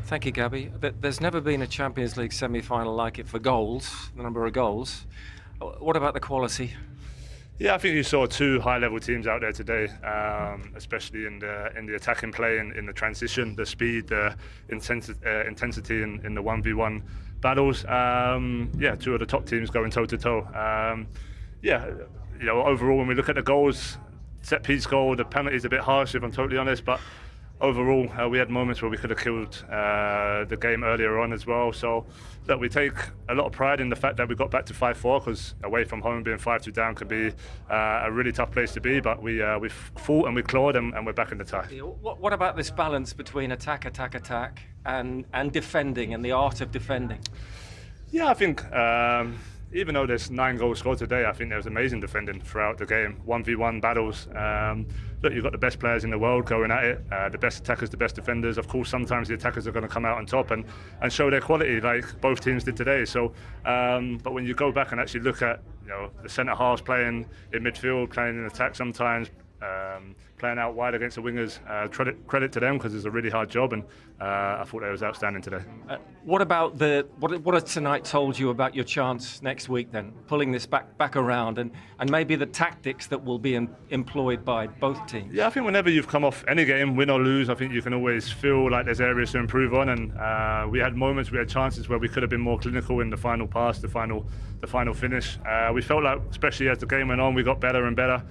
Thank you, Gabby. There's never been a Champions League semi-final like it for goals, the number of goals. What about the quality? Yeah, I think you saw two high-level teams out there today, especially in the attacking play, in the transition, the speed, the intensity in the 1v1 battles. Two of the top teams going toe-to-toe. Overall, when we look at the goals, set-piece goal, the penalty's a bit harsh, if I'm totally honest, but overall, we had moments where we could have killed the game earlier on as well. So, look, we take a lot of pride in the fact that we got back to 5-4, because away from home, being 5-2 down could be a really tough place to be. But we fought and we clawed, and we're back in the tie. What about this balance between attack, and defending, and the art of defending? Yeah, I think even though there's 9 goals scored today, I think there was amazing defending throughout the game. 1v1 battles. Look, you've got the best players in the world going at it, the best attackers, the best defenders. Of course, sometimes the attackers are going to come out on top and show their quality, like both teams did today. So, but when you go back and actually look at the centre halves playing in midfield, playing in attack sometimes, playing out wide against the wingers, credit to them, because it's a really hard job, and I thought they was outstanding today. What about what has tonight told you about your chance next week then, pulling this back around, and maybe the tactics that will be employed by both teams? Yeah, I think whenever you've come off any game, win or lose, I think you can always feel like there's areas to improve on, and we had moments, we had chances where we could have been more clinical in the final pass, the final finish. We felt like, especially as the game went on, we got better and better.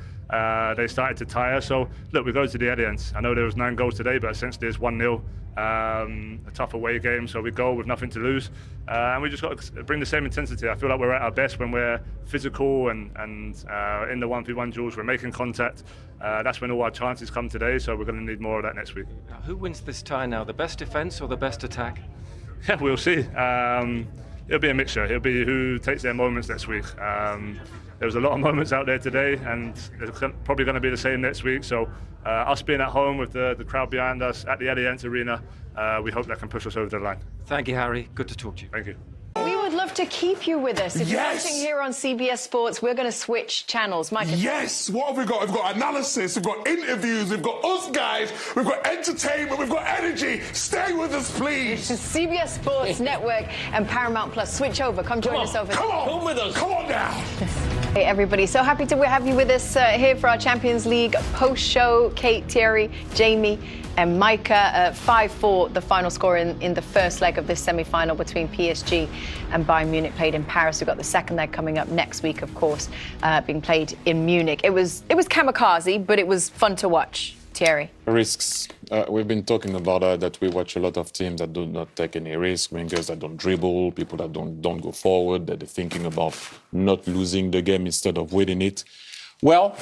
They started to tire. So look, we go to the Allianz. I know there was 9 goals today, but essentially it's 1-0. A tough away game, so we go with nothing to lose, and we just got to bring the same intensity. I feel like we're at our best when we're physical and in the 1v1 duels, we're making contact. That's when all our chances come today, so we're going to need more of that next week. Who wins this tie now, the best defence or the best attack? Yeah, we'll see. It'll be a mixture. It'll be who takes their moments next week. There was a lot of moments out there today, and it's probably going to be the same next week. So us being at home with the crowd behind us at the Allianz Arena, we hope that can push us over the line. Thank you, Harry. Good to talk to you. Thank you. We would love to keep you with us. If you're watching here on CBS Sports, we're going to switch channels. Mike. Yes, what have we got? We've got analysis, we've got interviews, we've got us guys, we've got entertainment, we've got energy. Stay with us, please. CBS Sports Network and Paramount Plus. Switch over. Come join us over there. Come with us. Come on now. Hey, everybody. So happy to have you with us here for our Champions League post-show. Kate, Thierry, Jamie and Micah. 5-4, the final score in the first leg of this semi-final between PSG and Bayern Munich, played in Paris. We've got the second leg coming up next week, of course, being played in Munich. It was kamikaze, but it was fun to watch. Thierry. Risks. We've been talking about that we watch a lot of teams that do not take any risk, wingers that don't dribble, people that don't go forward, that are thinking about not losing the game instead of winning it. Well,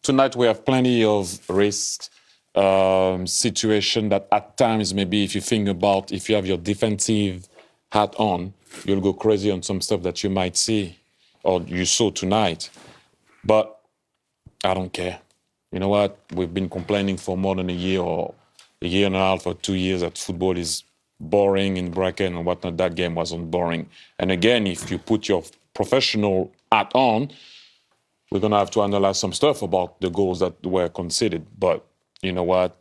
tonight we have plenty of risks, situation that at times, maybe if you think about, if you have your defensive hat on, you'll go crazy on some stuff that you might see or you saw tonight. But I don't care. You know what? We've been complaining for more than a year or a year and a half or 2 years that football is boring in bracket and whatnot. That game wasn't boring. And again, if you put your professional hat on, we're going to have to analyze some stuff about the goals that were conceded. But you know what?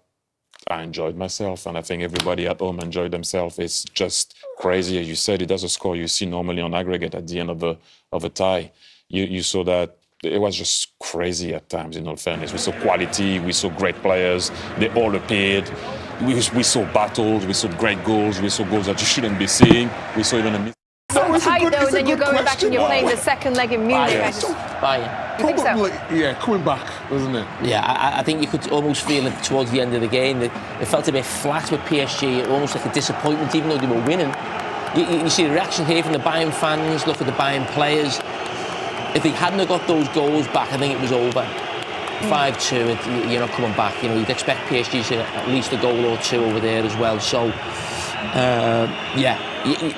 I enjoyed myself, and I think everybody at home enjoyed themselves. It's just crazy. As you said, it does a score you see normally on aggregate at the end of a tie. You saw that. It was just crazy at times, in all fairness. We saw quality, we saw great players, they all appeared. We saw battles, we saw great goals, we saw goals that you shouldn't be seeing. We saw even a miss. So tight though, and then you're going back and you're playing the second leg in Munich. Bayern. You think so? Yeah, coming back, wasn't it? Yeah, I think you could almost feel it towards the end of the game. It felt a bit flat with PSG, almost like a disappointment, even though they were winning. You see the reaction here from the Bayern fans, look at the Bayern players. If they hadn't got those goals back, I think it was over. 5-2, you're not coming back. You'd expect PSG to at least a goal or two over there as well. So,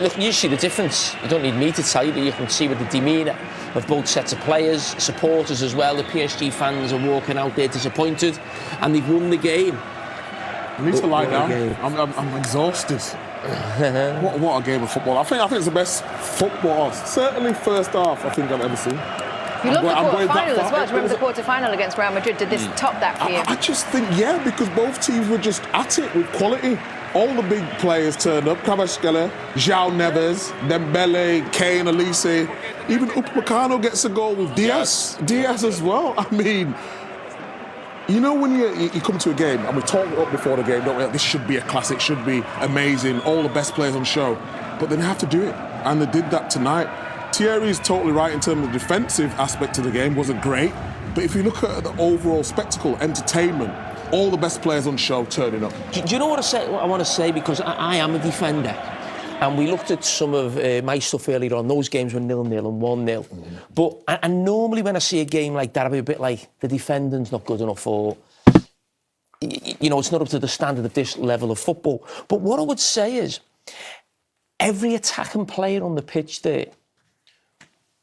look, you see the difference. You don't need me to tell you, but you can see with the demeanour of both sets of players, supporters as well. The PSG fans are walking out there disappointed, and they've won the game. I need to lie down. I'm exhausted. What a game of football. I think it's the best football, certainly first half, I think I've ever seen. You love the quarter-final as well. Do you remember the quarter-final against Real Madrid? Did this top that for you? I just think, because both teams were just at it with quality. all the big players turned up. Carragher, João Neves, Dembele, Kane, Elise. Even Upamecano gets a goal with Diaz. Diaz as well. I mean, you know when you come to a game, and we talked up before the game, don't we? Like, this should be a classic, should be amazing, all the best players on show. But they have to do it, and they did that tonight. Thierry is totally right in terms of the defensive aspect of the game, wasn't great. But if you look at the overall spectacle, entertainment, all the best players on show turning up. Do you know what I want to say? Because I am a defender. And we looked at some of my stuff earlier on. Those games were 0-0 and 1-0. But and normally when I see a game like that, I'll be a bit like, the defending's not good enough, or, you know, it's not up to the standard of this level of football. But what I would say is, every attacking player on the pitch there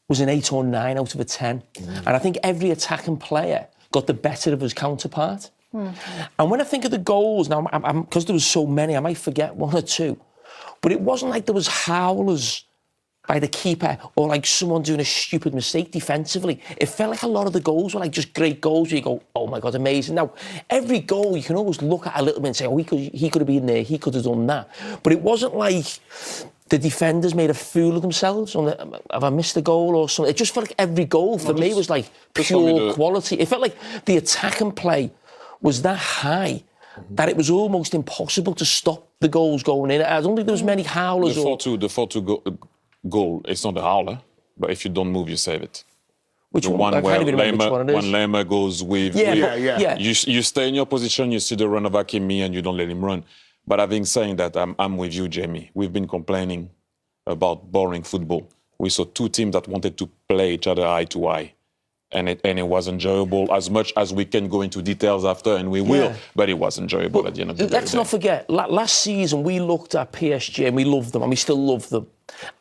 was an 8 or 9 out of a 10. And I think every attacking player got the better of his counterpart. And when I think of the goals, now, because there was so many, I might forget 1 or 2. But it wasn't like there was howlers by the keeper or like someone doing a stupid mistake defensively. It felt like a lot of the goals were like just great goals where you go, oh my God, amazing. Now, every goal you can always look at a little bit and say, oh, he could have been there, he could have done that. But it wasn't like the defenders made a fool of themselves on have I missed a goal or something. It just felt like every goal for me was like pure quality. It felt like the attacking play was that high that it was almost impossible to stop the goals going in. I don't think there was many howlers. The 4-2 goal, it's not a howler, but if you don't move, you save it. Which the one? Where When Lema goes with... Yeah. You stay in your position, you see the run of Hakimi and you don't let him run. But having said that, I'm with you, Jamie. We've been complaining about boring football. We saw 2 teams that wanted to play each other eye to eye. And it was enjoyable, as much as we can go into details after, and we will, but it was enjoyable at the end of the day. Let's not forget, last season we looked at PSG and we loved them, and we still love them.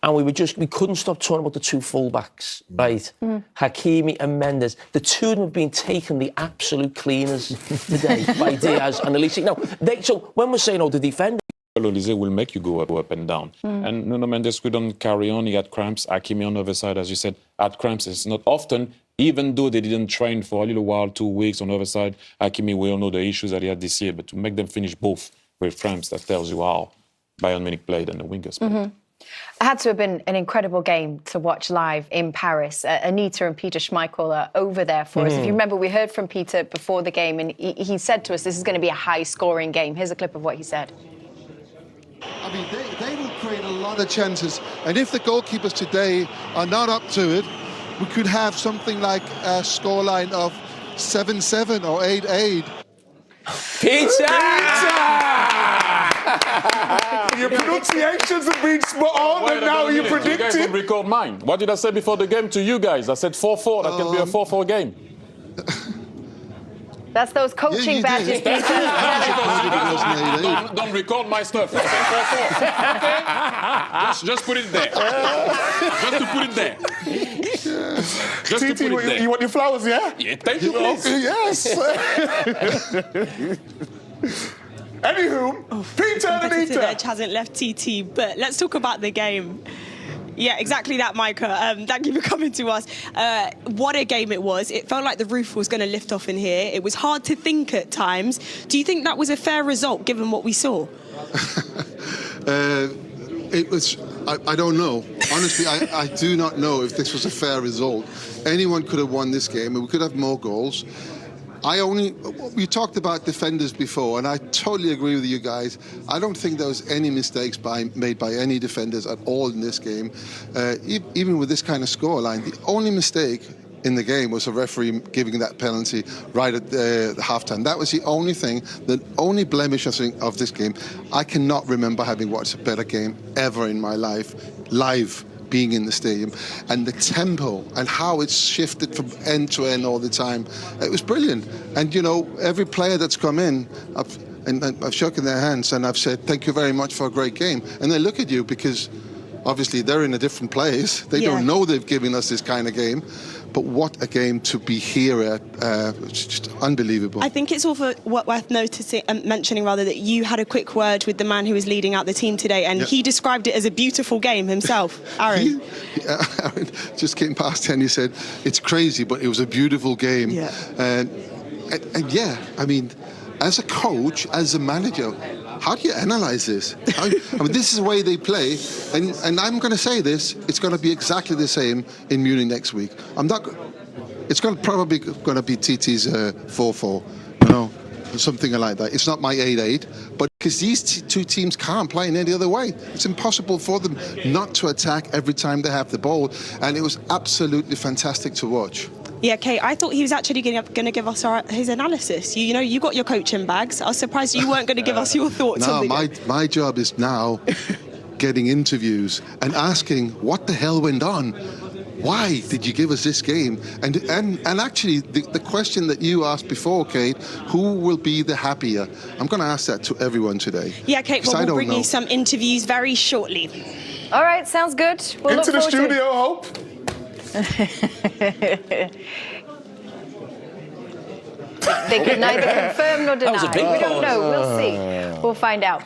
And we couldn't stop talking about the 2 fullbacks, right? Hakimi and Mendes. The 2 of them have been taking the absolute cleaners today by Diaz and Elise. Now, so when we're saying, the defender, Elise will make you go up and down. And Nuno Mendes couldn't carry on. He had cramps. Hakimi on the other side, as you said, had cramps. It's not often, even though they didn't train for a little while, 2 weeks on the other side. Hakimi, we all know the issues that he had this year, but to make them finish both with cramps, that tells you how Bayern Munich played and the wingers played. It had to have been an incredible game to watch live in Paris. Anita and Peter Schmeichel are over there for us. If you remember, we heard from Peter before the game, and he said to us, this is going to be a high-scoring game. Here's a clip of what he said. I mean, they will create a lot of chances. And if the goalkeepers today are not up to it, we could have something like a scoreline of 7-7 or 8-8. Your pronunciations have been spot on, and now you're predicting. You guys don't record mine. What did I say before the game to you guys? I said 4-4. That can be a 4-4 game. That's those coaching badges, Peter. Don't record my stuff. I said 4-4. Okay? Just put it there. Just to put it there. Just to put it there. You want your flowers, yeah? Yeah, thank you, please. Yes. Anywho, Peter and Competitive Anita. edge hasn't left TT, but let's talk about the game. Yeah, exactly that, Micah. Thank you for coming to us. What a game it was. It felt like the roof was going to lift off in here. It was hard to think at times. Do you think that was a fair result, given what we saw? It was, I don't know. Honestly, I do not know if this was a fair result. Anyone could have won this game, and we could have more goals. We talked about defenders before, and I totally agree with you guys. I don't think there was any mistakes made by any defenders at all in this game. Even with this kind of scoreline, the only mistake in the game was a referee giving that penalty right at the halftime. That was the only thing, the only blemish of this game. I cannot remember having watched a better game ever in my life, live, being in the stadium, and the tempo and how it's shifted from end to end all the time. It was brilliant. And every player that's come in, I've shaken their hands and I've said thank you very much for a great game, and they look at you because obviously they're in a different place. They don't know they've given us this kind of game. But what a game to be here at. It's just unbelievable. I think it's also worth mentioning that you had a quick word with the man who was leading out the team today, and he described it as a beautiful game himself. Aaron. Aaron just came past and he said, it's crazy, but it was a beautiful game. Yeah. And yeah, I mean, as a coach, as a manager, how do you analyze this? I mean, this is the way they play, and I'm going to say this: it's going to be exactly the same in Munich next week. It's probably going to be TT's 4-4, you know, something like that. It's not my 8-8, but because these two teams can't play in any other way, it's impossible for them not to attack every time they have the ball, and it was absolutely fantastic to watch. Yeah, Kate, I thought he was actually going to give us his analysis. You know, you got your coaching bags. I was surprised you weren't going to give us your thoughts on the game. My job is now getting interviews and asking what the hell went on. Why did you give us this game? And actually, the question that you asked before, Kate, who will be the happier? I'm going to ask that to everyone today. Yeah, Kate, well, we'll bring you some interviews very shortly. All right, sounds good. We'll Into the studio, Hope. They could neither confirm nor deny. We don't know. We'll see. We'll find out.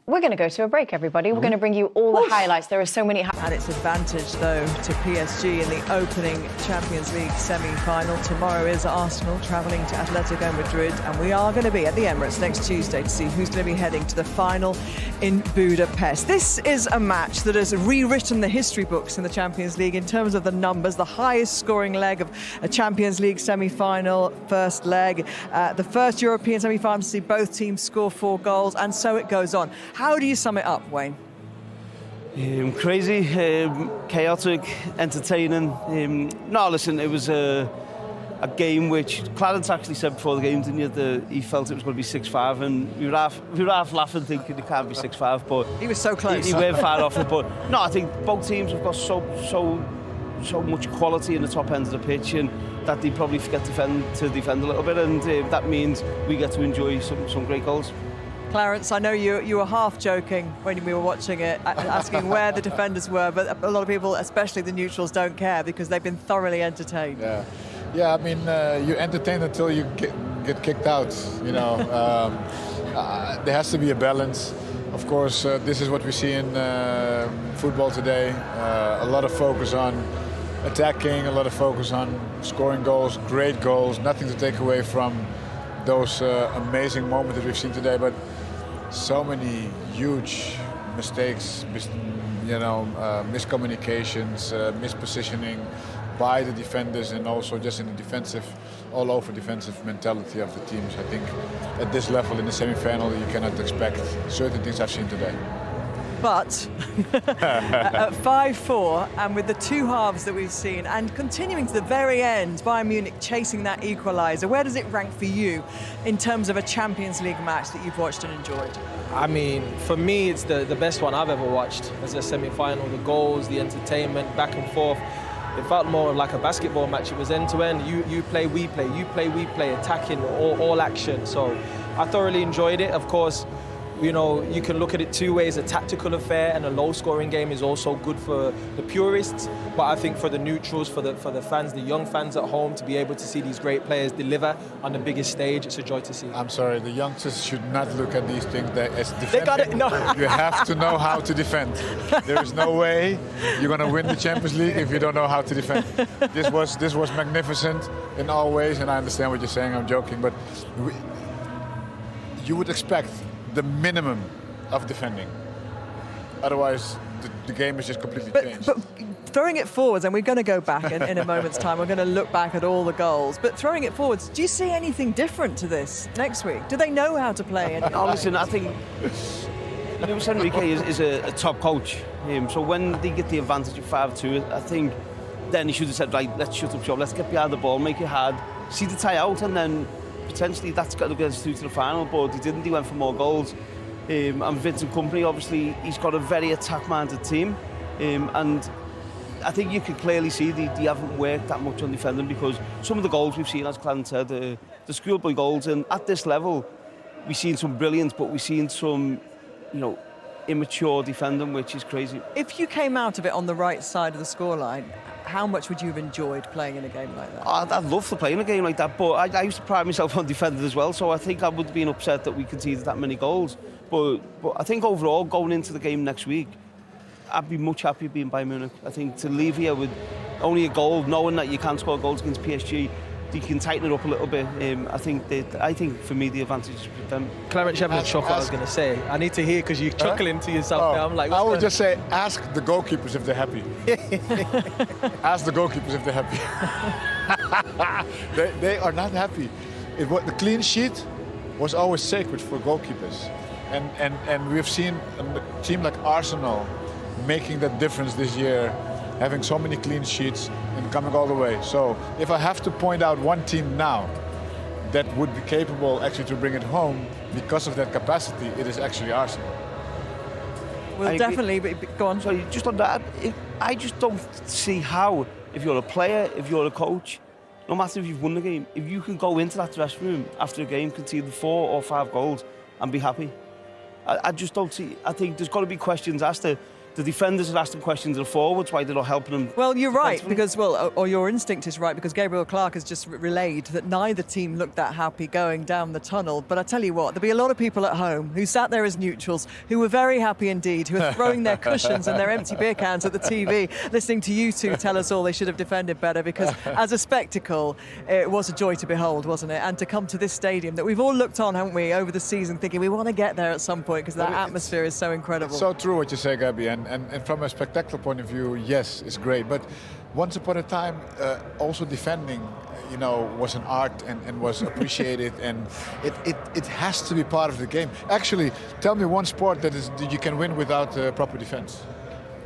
We're going to go to a break, everybody. We're going to bring you all the highlights. There are so many. And its advantage, though, to PSG in the opening Champions League semi-final. Tomorrow is Arsenal travelling to Atletico Madrid, and we are going to be at the Emirates next Tuesday to see who's going to be heading to the final in Budapest. This is a match that has rewritten the history books in the Champions League in terms of the numbers. The highest scoring leg of a Champions League semi-final, first leg. The first European semi-final to see both teams score 4 goals, and so it goes on. How do you sum it up, Wayne? Crazy, chaotic, entertaining. No, listen, it was a game which Clarence actually said before the game, didn't you, that he felt it was going to be 6-5, and we were half laughing thinking it can't be 6-5, but he was so close. He went far off it, but no, I think both teams have got so much quality in the top end of the pitch, and that they probably forget to defend a little bit, and that means we get to enjoy some great goals. Clarence, I know you were half joking when we were watching it, asking where the defenders were, but a lot of people, especially the neutrals, don't care because they've been thoroughly entertained. Yeah. I mean, you entertain until you get kicked out. You know, there has to be a balance. Of course, this is what we see in football today. A lot of focus on attacking, a lot of focus on scoring goals, great goals. Nothing to take away from those amazing moments that we've seen today, but so many huge mistakes, miscommunications, mispositioning by the defenders, and also just in the all-over defensive mentality of the teams. I think at this level in the semi-final you cannot expect certain things I've seen today. But at 5-4, and with the two halves that we've seen, and continuing to the very end, Bayern Munich chasing that equaliser, where does it rank for you in terms of a Champions League match that you've watched and enjoyed? I mean, for me, it's the best one I've ever watched as a semi-final. The goals, the entertainment, back and forth. It felt more like a basketball match. It was end-to-end. You play, we play. You play, we play. Attacking, all action. So I thoroughly enjoyed it. Of course, you know, you can look at it two ways. A tactical affair and a low-scoring game is also good for the purists. But I think for the neutrals, for the fans, the young fans at home, to be able to see these great players deliver on the biggest stage, it's a joy to see. I'm sorry, the youngsters should not look at these things as defending. They got it. No. You have to know how to defend. There is no way you're going to win the Champions League if you don't know how to defend. This was magnificent in all ways, and I understand what you're saying. I'm joking, but you would expect the minimum of defending. Otherwise, the game is just completely changed. But throwing it forwards, and we're going to go back in a moment's time, we're going to look back at all the goals, but throwing it forwards, do you see anything different to this next week? Do they know how to play? No, listen, I think Luis Enrique is a top coach. So when they get the advantage of 5-2, I think then he should have said, right, let's shut up shop, let's get behind the ball, make it hard, see the tie out, and then potentially that's got to get us through to the final, but he didn't. He went for more goals. And Vincent Kompany, obviously, he's got a very attack-minded team. And I think you can clearly see they haven't worked that much on defending, because some of the goals we've seen, as Clarence said, the schoolboy goals, and at this level, we've seen some brilliance, but we've seen some, immature defending, which is crazy. If you came out of it on the right side of the scoreline, how much would you have enjoyed playing in a game like that? I'd love to play in a game like that, but I used to pride myself on defending as well, so I think I would have been upset that we conceded that many goals. But I think overall, going into the game next week, I'd be much happier being Bayern Munich. I think to leave here with only a goal, knowing that you can't score goals against PSG, they can tighten it up a little bit. I think for me the advantage is with them. Clarence, you haven't chuckle. I was going to say. I need to hear because you're chuckling to yourself. Now. I'm like, I would just say, ask the goalkeepers if they're happy. Ask the goalkeepers if they're happy. they are not happy. The clean sheet was always sacred for goalkeepers, and we've seen a team like Arsenal making that difference this year, having so many clean sheets and coming all the way. So if I have to point out one team now that would be capable actually to bring it home because of that capacity, it is actually Arsenal. Well, definitely, go on. So just on that, I just don't see how, if you're a player, if you're a coach, no matter if you've won the game, if you can go into that dressing room after a game, concede 4 or 5 goals and be happy. I just don't see. I think there's got to be questions asked to the defenders are asking questions of the forwards, why they're not helping them. Well, you're right, because, or your instinct is right, because Gabriel Clark has just relayed that neither team looked that happy going down the tunnel. But I tell you what, there'll be a lot of people at home who sat there as neutrals, who were very happy indeed, who are throwing their cushions and their empty beer cans at the TV, listening to you two tell us all they should have defended better, because as a spectacle, it was a joy to behold, wasn't it? And to come to this stadium that we've all looked on, haven't we, over the season, thinking we want to get there at some point, because that atmosphere is so incredible. It's so true what you say, Gabby, and from a spectacular point of view, yes, it's great. But once upon a time, also defending, was an art and was appreciated, and it has to be part of the game. Actually, tell me one sport that you can win without proper defense.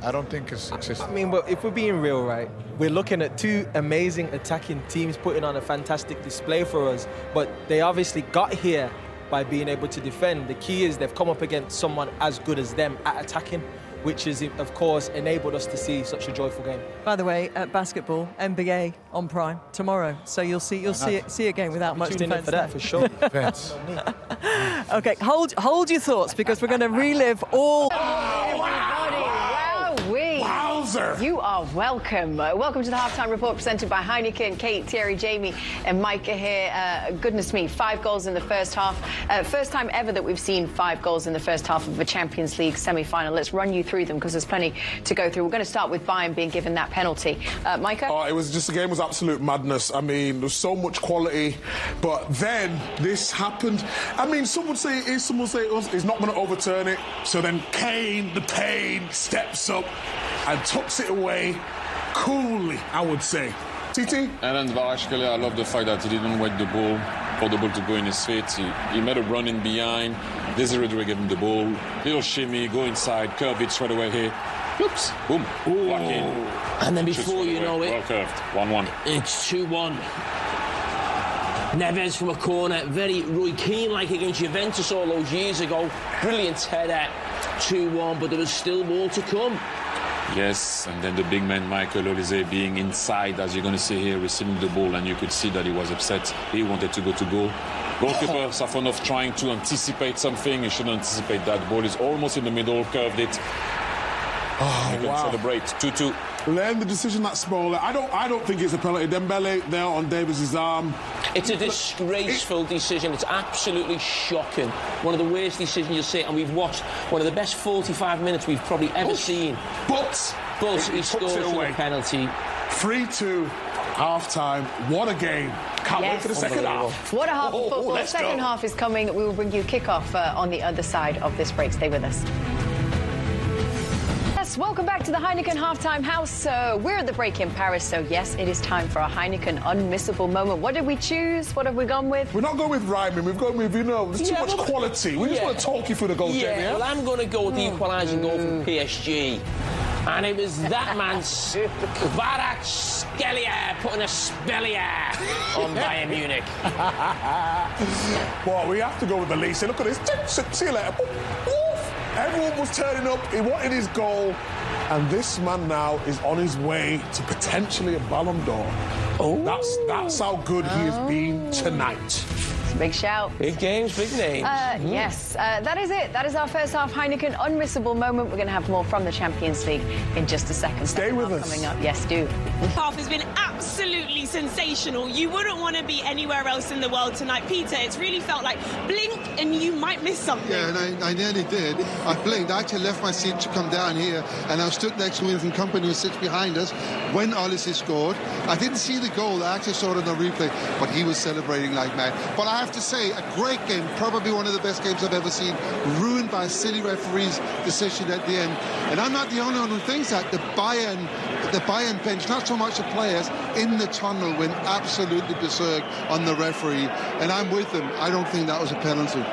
I don't think it's existing. I mean, but if we're being real, right, we're looking at 2 amazing attacking teams putting on a fantastic display for us, but they obviously got here by being able to defend. The key is they've come up against someone as good as them at attacking, which has, of course, enabled us to see such a joyful game. By the way, basketball, NBA on Prime tomorrow, so you'll see a game without much defence. For that, for sure. Okay, hold your thoughts, because we're going to relive all. You are welcome. Welcome to the Halftime Report presented by Heineken. Kate, Thierry, Jamie and Micah here. Goodness me, 5 goals in the first half. First time ever that we've seen 5 goals in the first half of a Champions League semi-final. Let's run you through them because there's plenty to go through. We're going to start with Bayern being given that penalty. Micah? The game was absolute madness. I mean, there's so much quality, but then this happened. I mean, some would say it is, some would say it was. He's not going to overturn it. So then Kane, the pain, steps up and tucks it away coolly, I would say. TT? And then Kvaratskhelia, I love the fact that he didn't wait the ball for the ball to go in his feet. He made a run in behind. Desiree gave him the ball. Little shimmy, go inside, curve it straight away here. Oops, boom, back in. And then before you know it, well curved, 1-1. It's 2-1. Neves from a corner, very Roy Keane-like against Juventus all those years ago. Brilliant header, 2-1, but there was still more to come. Yes, and then the big man Michael Olise being inside, as you're going to see here, receiving the ball, and you could see that he was upset. He wanted to go to goal. Goalkeeper Safonov trying to anticipate something. He shouldn't anticipate that. Ball is almost in the middle, curved it. You can celebrate. 2-2. Learn the decision that Smoller. I don't think it's a penalty. Dembele there on Davies' arm. It's a disgraceful decision. It's absolutely shocking. One of the worst decisions you'll see, and we've watched one of the best 45 minutes we've probably ever seen. But he scores a penalty. 3-2, half-time. What a game. Can't wait for the second half. What a half of football. The second half is coming. We will bring you kick-off on the other side of this break. Stay with us. Welcome back to the Heineken Halftime House. We're at the break in Paris, so yes, it is time for our Heineken unmissable moment. What did we choose? What have we gone with? We're not going with rhyming. We've gone with, there's too much quality. We just want to talk you through the goals, Jamie. Well, I'm going to go with the equalising goal from PSG. And it was that man, Kvaratskhelia, putting a spellier on Bayern Munich. Well, we have to go with the lead. Look at this. See you later. Everyone was turning up. He wanted his goal. And this man now is on his way to potentially a Ballon d'Or. That's how good he has been tonight. Big shout. Big games, big names. Yes, that is it. That is our first half Heineken unmissable moment. We're going to have more from the Champions League in just a second. Stay with us. Coming up. Yes, do. Half has been absolutely sensational. You wouldn't want to be anywhere else in the world tonight. Peter, it's really felt like blink and you might miss something. Yeah, and I nearly did. I blinked. I actually left my seat to come down here, and I was stood next to Winston Company, who sits behind us, when Olise scored. I didn't see the goal. I actually saw it on the replay, but he was celebrating like mad. But I have to say, a great game, probably one of the best games I've ever seen, ruined by a silly referee's decision at the end. And I'm not the only one who thinks that. The Bayern bench, not so much the players, in the tunnel went absolutely berserk on the referee, and I'm with them. I don't think that was a penalty.